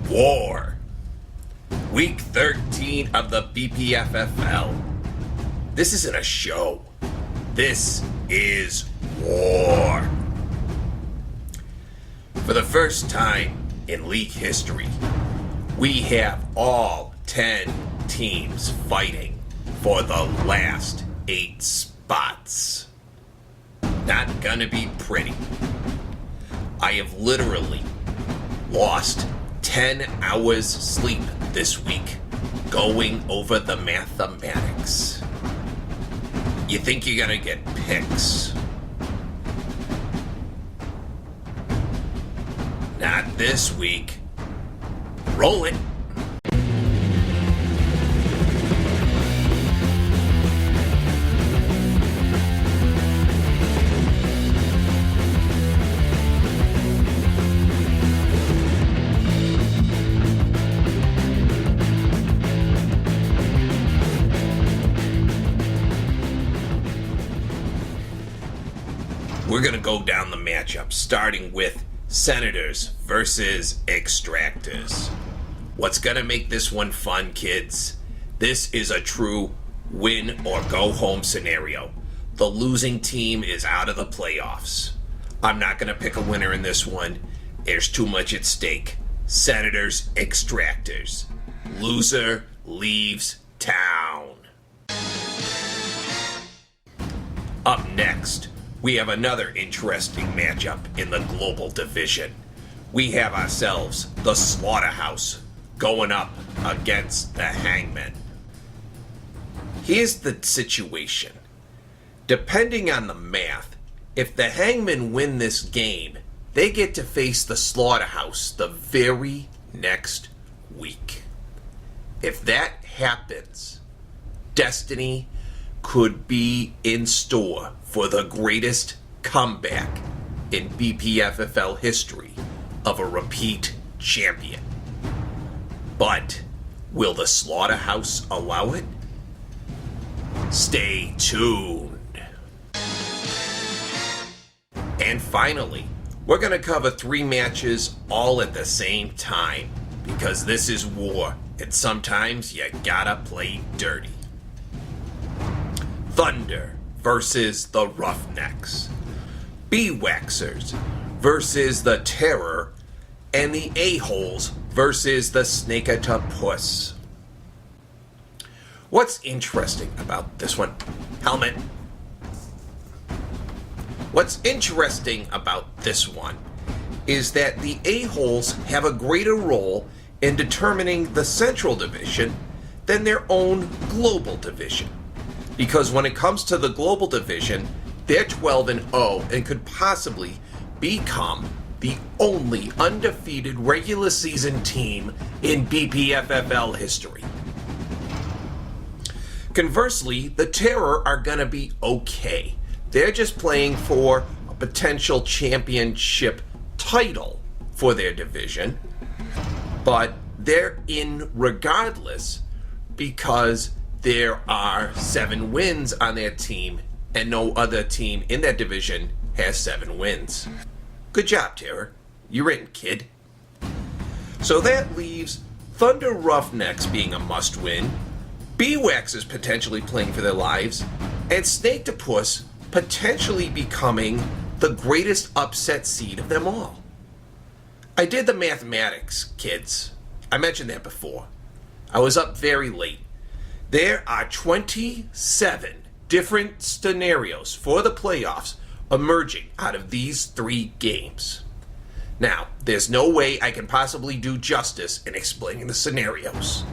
War. Week 13 of the BPFFL. This isn't a show. This is war. For the first time in league history, we have all 10 teams fighting for the last 8 spots. Not gonna be pretty. I have literally lost 10 hours sleep this week going over the mathematics. You think you're gonna get picks? Not this week. Roll it. We're going to go down the matchup, starting with Senators versus Extractors. What's going to make this one fun, kids? This is a true win or go home scenario. The losing team is out of the playoffs. I'm not going to pick a winner in this one. There's too much at stake. Senators, Extractors. Loser leaves town. Up next, we have another interesting matchup in the global division. We have ourselves the Slaughterhouse going up against the Hangman. Here's the situation. Depending on the math, if the Hangman win this game, they get to face the Slaughterhouse the very next week. If that happens, destiny could be in store for the greatest comeback in BPFFL history of a repeat champion. But will the Slaughterhouse allow it? Stay tuned. And finally, we're going to cover 3 matches all at the same time, because this is war, and sometimes you gotta play dirty. Thunder versus the Roughnecks. B-Waxers versus the Terror. And the A-Holes versus the Snake-a-Puss. What's interesting about this one? Helmet. What's interesting about this one is that the A-Holes have a greater role in determining the Central Division than their own Global Division. Because when it comes to the Global Division, they're 12-0 and could possibly become the only undefeated regular season team in BPFFL history. Conversely, the Terror are going to be okay. They're just playing for a potential championship title for their division, but they're in regardless because there are 7 wins on their team, and no other team in that division has 7 wins. Good job, Terror. You're in, kid. So that leaves Thunder Roughnecks being a must-win, B-Waxers potentially playing for their lives, and Snake-a-Puss potentially becoming the greatest upset seed of them all. I did the mathematics, kids. I mentioned that before. I was up very late. There are 27 different scenarios for the playoffs emerging out of these 3 games. Now, there's no way I can possibly do justice in explaining the scenarios.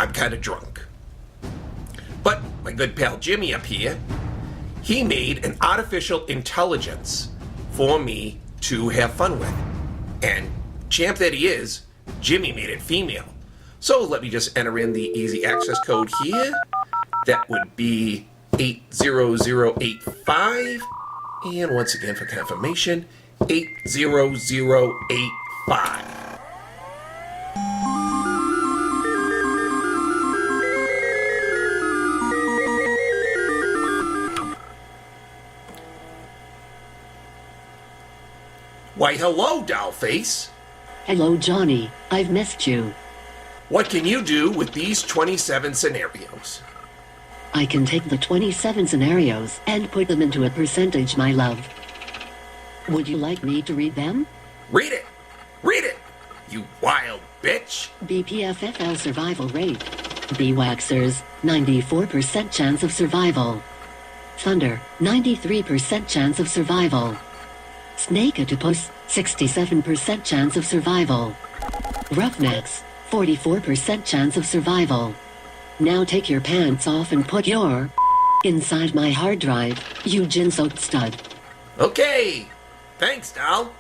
I'm kind of drunk. But my good pal Jimmy up here, he made an artificial intelligence for me to have fun with. And champ that he is, Jimmy made it female. So let me just enter in the easy access code here. That would be 80085. And once again for confirmation, 80085. Why, hello, Dollface. Hello, Johnny. I've missed you. What can you do with these 27 scenarios? I can take the 27 scenarios and put them into a percentage, my love. Would you like me to read them? Read it! Read it! You wild bitch! BPFFL survival rate. Waxers, 94% chance of survival. Thunder, 93% chance of survival. Snakeatopus, 67% chance of survival. Roughnecks, 44% chance of survival. Now take your pants off and put your inside my hard drive, you gin-soaked stud. Okay! Thanks, doll.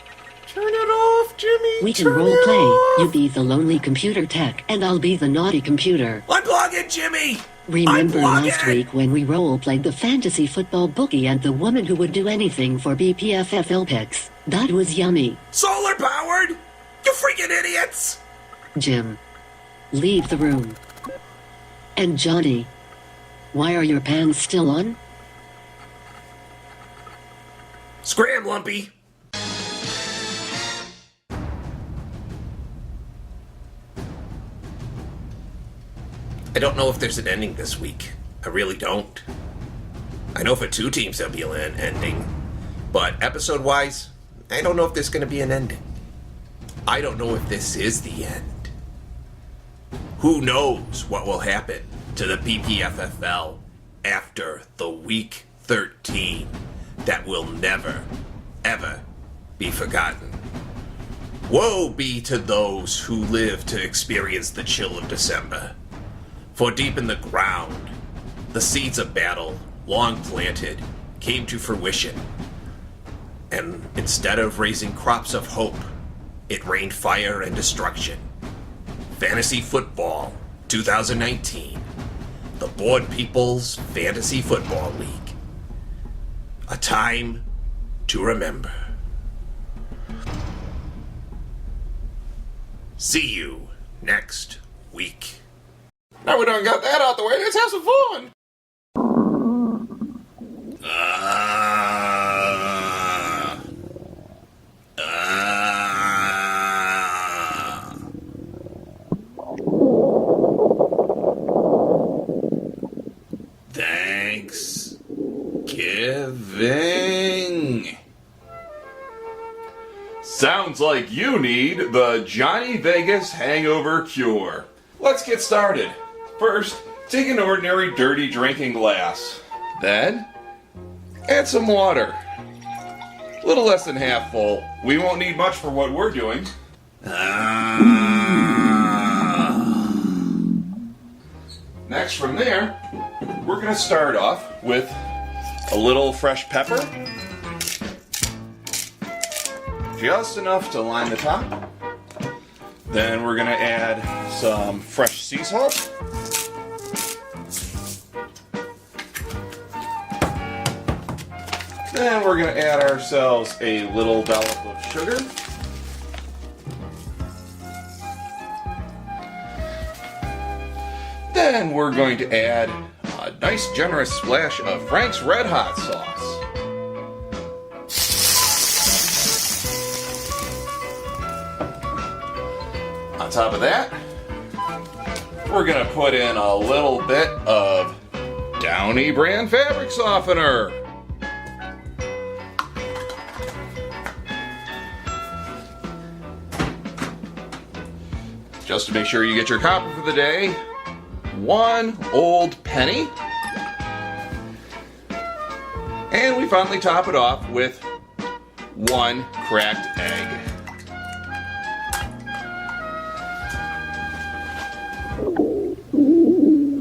Turn it off, Jimmy! We can role play. You be the lonely computer tech, and I'll be the naughty computer. Unplug it, Jimmy! Remember Unplug last it! week when we role-played the fantasy football bookie and the woman who would do anything for BPFFL picks? That was yummy. Solar-powered? You freaking idiots! Jim, leave the room. And Johnny, why are your pants still on? Scram, Lumpy! I don't know if there's an ending this week. I really don't. I know for two teams there'll be an ending, but episode-wise, I don't know if there's going to be an ending. I don't know if this is the end. Who knows what will happen to the BPFFL after the Week 13 that will never, ever be forgotten. Woe be to those who live to experience the chill of December. For deep in the ground, the seeds of battle, long planted, came to fruition. And instead of raising crops of hope, it rained fire and destruction. Fantasy Football 2019, the Board People's Fantasy Football League. A time to remember. See you next week. Now we done got that out the way, let's have some fun! Thanksgiving. Sounds like you need the Johnny Vegas hangover cure. Let's get started. First, take an ordinary dirty drinking glass. Then, add some water. A little less than half full. We won't need much for what we're doing. Next from there, we're going to start off with a little fresh pepper. Just enough to line the top. Then we're going to add some fresh sea salt. Then we're going to add ourselves a little dollop of sugar. Then we're going to add a nice generous splash of Frank's Red Hot sauce. On top of that, we're going to put in a little bit of Downy brand fabric softener. Just to make sure you get your copper for the day, 1 old penny. And we finally top it off with 1 cracked egg.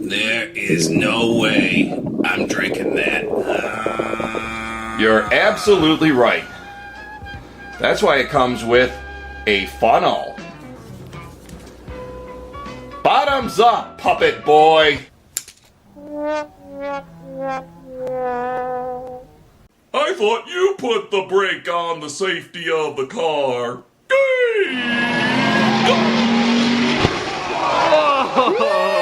There is no way I'm drinking that. You're absolutely right. That's why it comes with a funnel. Bottoms up, puppet boy! I thought you put the brake on the safety of the car. Oh!